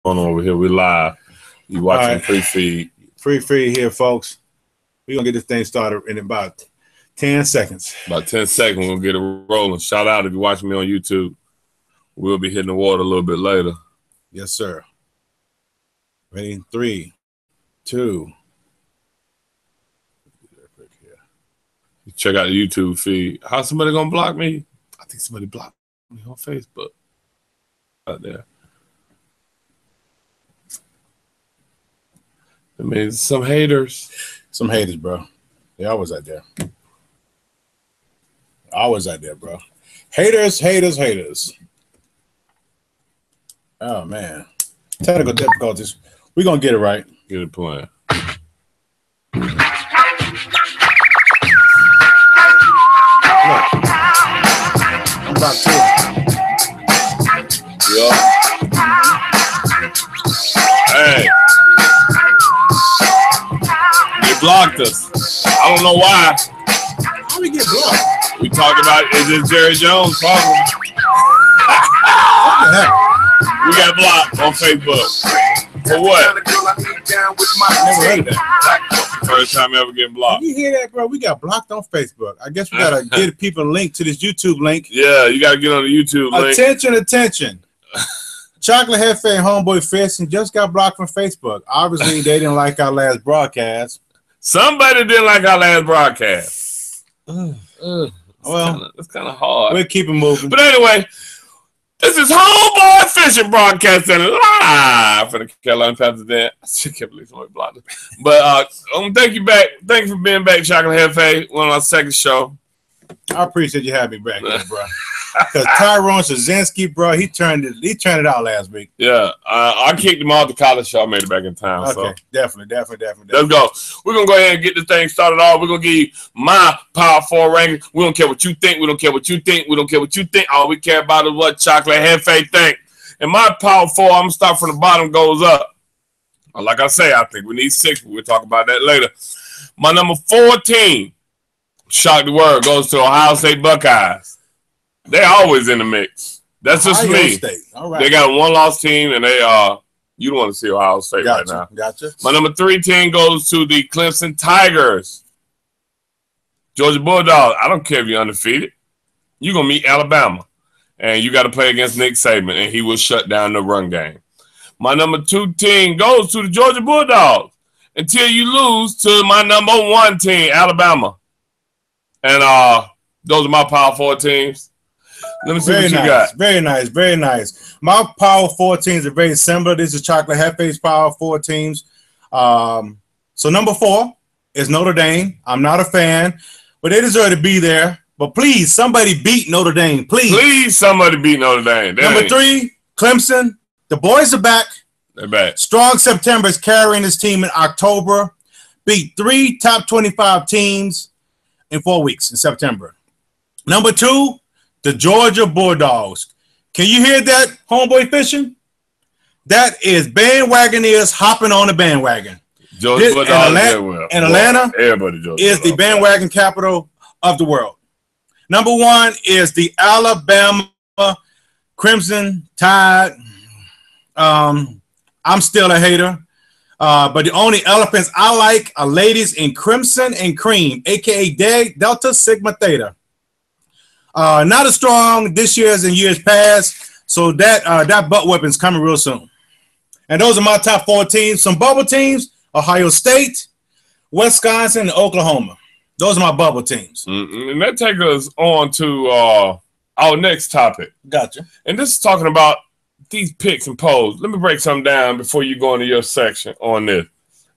on over here? We live. You watching free feed. Free feed here, folks. We're going to get this thing started in about 10 seconds. About 10 seconds, we'll get it rolling. Shout out if you're watching me on YouTube. We'll be hitting the water a little bit later. Yes, sir. Ready? 3, 2. Check out the YouTube feed. How's somebody going to block me? I think somebody blocked me on Facebook. Out there. I mean, some haters. Some haters, bro. They always out there. Always out there, bro. Haters, haters, haters. Oh, man. Technical difficulties. We're going to get it right. Get it playing. Look. I'm about to. Yeah. Hey. They blocked us. I don't know why. How we get blocked? We talked about, is this Jerry Jones problem? What the heck? We got blocked on Facebook. For what? Never heard of that. First time ever getting blocked. Did you hear that, bro? We got blocked on Facebook. I guess we got to get people a link to this YouTube link. Yeah, you got to get on the YouTube link. Attention, attention. Chocolate Hefe and Homeboy Fishing just got blocked from Facebook. Obviously, they didn't like our last broadcast. Somebody didn't like our last broadcast. Well, it's kind of hard. We'll keep it moving. But anyway, this is Homeboy Fishing broadcasting live for the Carolina Panthers. I still can't believe somebody blocked it. But thank you back. Thank you for being back, Chocolate Hefe. One of our second show. I appreciate you having me back here, bro. Because Tyrone Szynski, bro, he turned it out last week. Yeah, I kicked him off the college show. I made it back in time. Okay, so. definitely. Let's go. We're going to go ahead and get this thing started off. We're going to give you my Power 4 ranking. We don't care what you think. We don't care what you think. We don't care what you think. All we care about is what Chocolate Hefe think. And my Power 4, I'm going to start from the bottom, goes up. Like I say, I think we need 6, but we'll talk about that later. My number 14, shock the world, goes to Ohio State Buckeyes. They always in the mix. That's just Ohio me. State. All right. They got a one-loss team, and they you don't want to see Ohio State right now. Gotcha. My number 3 team goes to the Clemson Tigers. Georgia Bulldogs. I don't care if you're undefeated. You're going to meet Alabama, and you got to play against Nick Saban, and he will shut down the run game. My number 2 team goes to the Georgia Bulldogs until you lose to my number 1 team, Alabama. And those are my Power 4 teams. Let me see what you got. Very nice, very nice. My Power 4 teams are very similar. This is Chocolate Hefe's Power 4 teams. So number 4 is Notre Dame. I'm not a fan, but they deserve to be there. But please, somebody beat Notre Dame. Please somebody beat Notre Dame. Number 3, Clemson. The boys are back. They're back. Strong September is carrying this team in October. Beat 3 top 25 teams in 4 weeks in September. Number 2, the Georgia Bulldogs. Can you hear that, Homeboy Fishing? That is bandwagoners hopping on the bandwagon. Georgia Bulldogs and Atlanta everybody is the bandwagon capital of the world. Number 1 is the Alabama Crimson Tide. I'm still a hater. But the only elephants I like are ladies in crimson and cream, a.k.a. Delta Sigma Theta. Not as strong this year as in years past, so that butt whipping's coming real soon. And those are my top 4 teams. Some bubble teams, Ohio State, Wisconsin, and Oklahoma. Those are my bubble teams. And that takes us on to our next topic. Gotcha. And this is talking about these picks and polls. Let me break something down before you go into your section on this.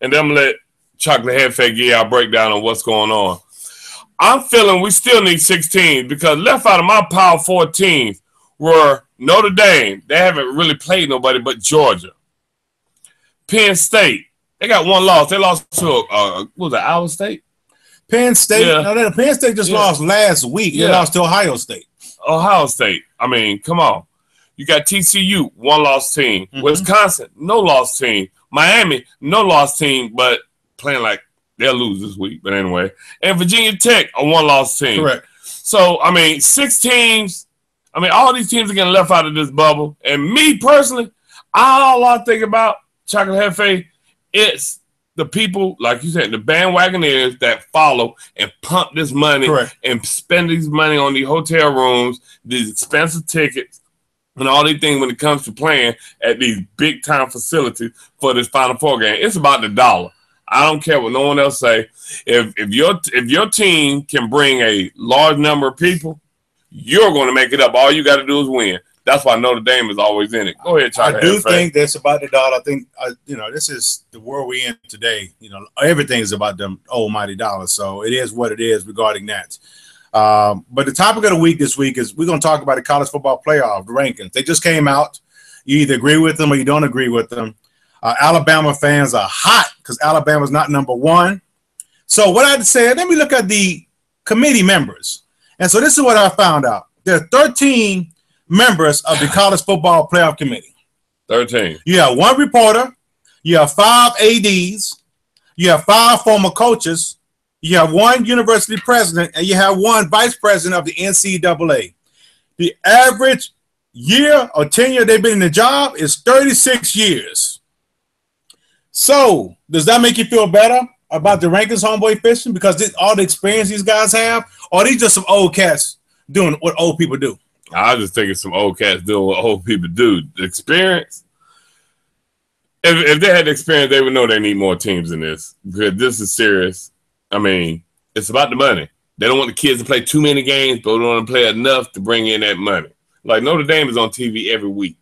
And then I'm going to let Chocolate Hefe give you our breakdown on what's going on. I'm feeling we still need 6 teams because left out of my Power 4 teams were Notre Dame. They haven't really played nobody but Georgia. Penn State. They got 1 loss. They lost to, what was it, Iowa State? Penn State? Yeah. No, Penn State just lost last week. They lost to Ohio State. Ohio State. I mean, come on. You got TCU, 1-loss team. Wisconsin, no-loss team. Miami, no-loss team, but playing like they'll lose this week. But anyway. And Virginia Tech, a 1-loss team. Correct. So, I mean, 6 teams. I mean, all these teams are getting left out of this bubble. And me, personally, All I think about, Chocolate Hefe, it's the people, like you said, the bandwagoners that follow and pump this money and spend this money on these hotel rooms, these expensive tickets, and all these things when it comes to playing at these big-time facilities for this Final Four game. It's about the dollar. I don't care what no one else say. If your team can bring a large number of people, you're going to make it up. All you got to do is win. That's why Notre Dame is always in it. Go ahead, Chocolate. I do think that's about the dollar. I think, this is the world we're in today. Everything is about the almighty dollar. So it is what it is regarding that. But the topic of the week this week is we're going to talk about the college football playoff, the rankings. They just came out. You either agree with them or you don't agree with them. Alabama fans are hot because Alabama's not number one. So what I had to say, let me look at the committee members. And so this is what I found out. There are 13 members of the college football playoff committee. 13. You have one reporter. You have 5 ADs. You have 5 former coaches. You have one university president, and you have one vice president of the NCAA. The average year or tenure they've been in the job is 36 years. So does that make you feel better about the rankings, homeboy fishing? Because all the experience these guys have, or are these just some old cats doing what old people do? I just think it's some old cats doing what old people do. The experience. If they had the experience, they would know they need more teams in this. Because this is serious. I mean, it's about the money. They don't want the kids to play too many games, but they want to play enough to bring in that money. Like Notre Dame is on TV every week.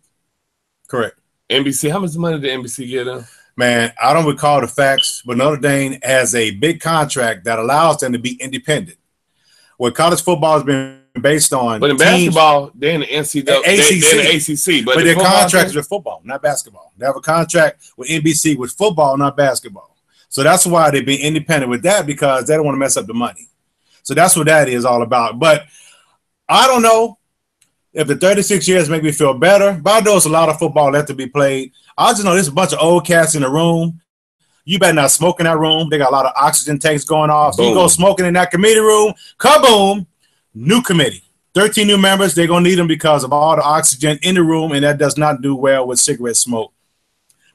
Correct. NBC, how much money did NBC get them? Man, I don't recall the facts, but Notre Dame has a big contract that allows them to be independent. What college football has been based on. But in basketball, they're in the NCAA. They're in the ACC. But their contract is with football, not basketball. They have a contract with NBC with football, not basketball. So that's why they've been independent with that, because they don't want to mess up the money. So that's what that is all about. But I don't know if the 36 years make me feel better. But I know it's a lot of football left to be played. I just know there's a bunch of old cats in the room. You better not smoke in that room. They got a lot of oxygen tanks going off. So you go smoking in that committee room, kaboom, new committee. 13 new members. They're going to need them because of all the oxygen in the room, and that does not do well with cigarette smoke.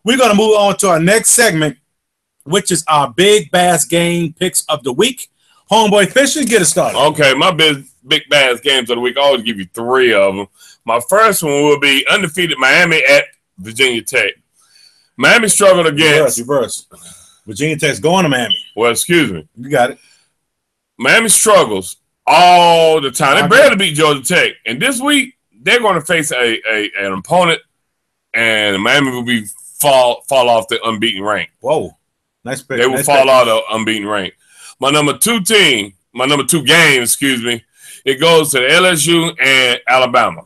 We're going to move on to our next segment, which is our big bass game picks of the week. Homeboy Fishing, get it started. Okay, my big bass games of the week, I always give you 3 of them. My first one will be undefeated Miami at Virginia Tech. Miami struggled against... Reverse. Virginia Tech's going to Miami. Well, excuse me. You got it. Miami struggles all the time. They barely beat Georgia Tech. And this week, they're going to face an opponent, and Miami will fall off the unbeaten rank. Whoa. Nice pick. They will fall out of unbeaten rank. My number 2 game, it goes to LSU and Alabama.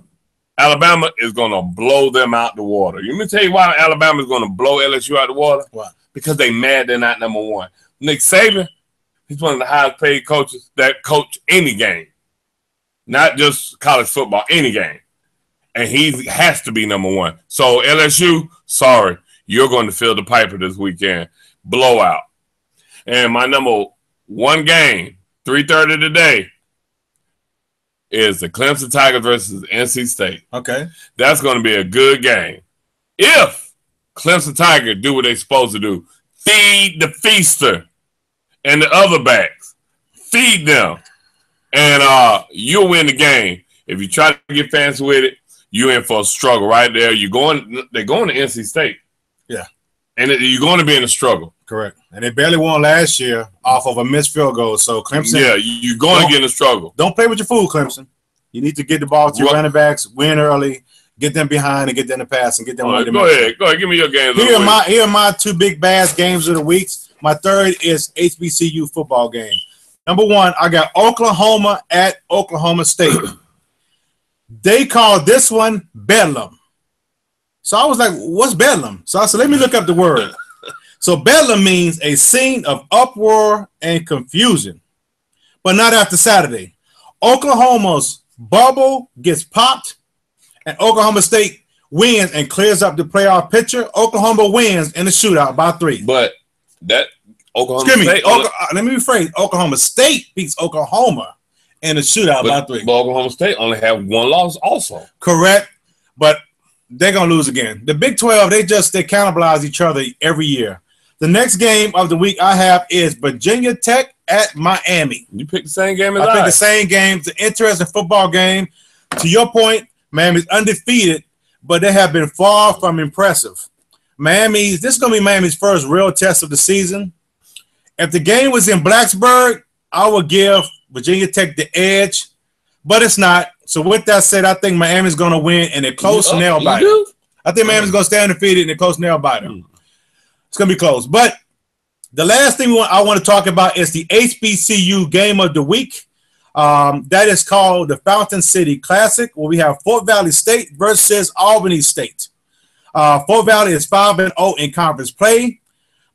Alabama is going to blow them out the water. Let me tell you why Alabama is going to blow LSU out the water. Why? Because they mad they're not number 1. Nick Saban, he's one of the highest paid coaches that coach any game. Not just college football, any game. And he has to be number 1. So LSU, sorry, you're going to feel the piper this weekend. Blowout. And my number 1 game, 3:30 today, is the Clemson Tigers versus NC State. Okay. That's going to be a good game. If Clemson Tigers do what they're supposed to do, feed the feaster and the other backs. Feed them. And you'll win the game. If you try to get fancy with it, you're in for a struggle right there. They're going to NC State. Yeah. And you're going to be in a struggle. Correct. And they barely won last year off of a missed field goal. So Clemson. Yeah, you're going to get in a struggle. Don't play with your food, Clemson. You need to get the ball to your running backs, win early, get them behind, and get them to pass and get them. Right, go ahead. Give me your games. Here are my 2 big bass games of the week. My third is HBCU football game. Number 1, I got Oklahoma at Oklahoma State. They called this one Bedlam. So I was like, what's Bedlam? So I said, let me look up the word. So Bedlam means a scene of uproar and confusion, but not after Saturday. Oklahoma's bubble gets popped, and Oklahoma State wins and clears up the playoff picture. Oklahoma wins in the shootout by 3. But that Oklahoma State. Let me rephrase. Oklahoma State beats Oklahoma in the shootout by 3. But Oklahoma State only have 1 loss also. Correct. But they're going to lose again. The Big 12, they cannibalize each other every year. The next game of the week I have is Virginia Tech at Miami. You picked the same game as I. I picked the same game. It's an interesting football game. To your point, Miami's undefeated, but they have been far from impressive. This is going to be Miami's first real test of the season. If the game was in Blacksburg, I would give Virginia Tech the edge, but it's not. So with that said, I think Miami's going to win in a close nail biter. I think Miami's going to stay undefeated in a close nail biter. It's going to be close. But the last thing I want to talk about is the HBCU game of the week. That is called the Fountain City Classic, where we have Fort Valley State versus Albany State. Fort Valley is 5-0 in conference play,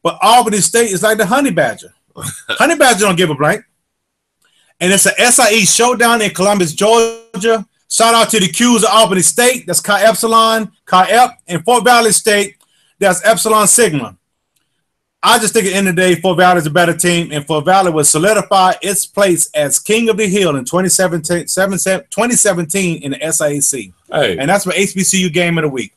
but Albany State is like the Honey Badger. Honey Badger don't give a blank. And it's an SIE showdown in Columbus, Georgia. Shout out to the Qs of Albany State. That's Chi Epsilon, Chi Ep. And Fort Valley State, that's Epsilon Sigma. I just think at the end of the day, Fort Valley is a better team, and Fort Valley will solidify its place as King of the Hill in 2017 in the SIAC. Hey. And that's my HBCU game of the week.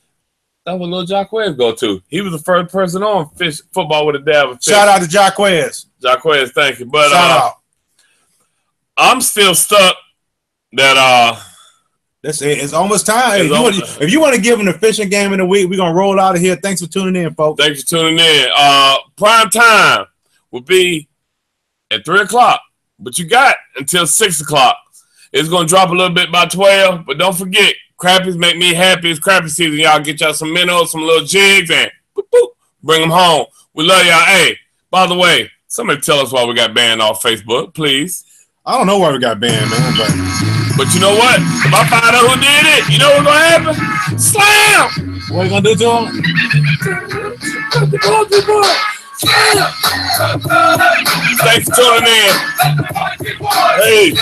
That's what Lil Jacquez go to. He was the first person on fish football with a dab of fish. Shout out to Jacquez. Jacquez, thank you. But shout out. I'm still stuck that it's almost time. If you want to give an efficient game in the week, we're gonna roll out of here. Thanks for tuning in, folks. Thanks for tuning in. Prime time will be at 3:00, but you got until 6:00. It's gonna drop a little bit by 12, but don't forget, crappies make me happy. It's crappie season. Y'all get y'all some minnows, some little jigs, and boop, boop, bring them home. We love y'all. Hey, by the way, somebody tell us why we got banned off Facebook, please. I don't know why we got banned, man. But you know what? If I find out who did it, you know what's going to happen? Slam! What are you going to do to him? Thanks for tuning in. Hey.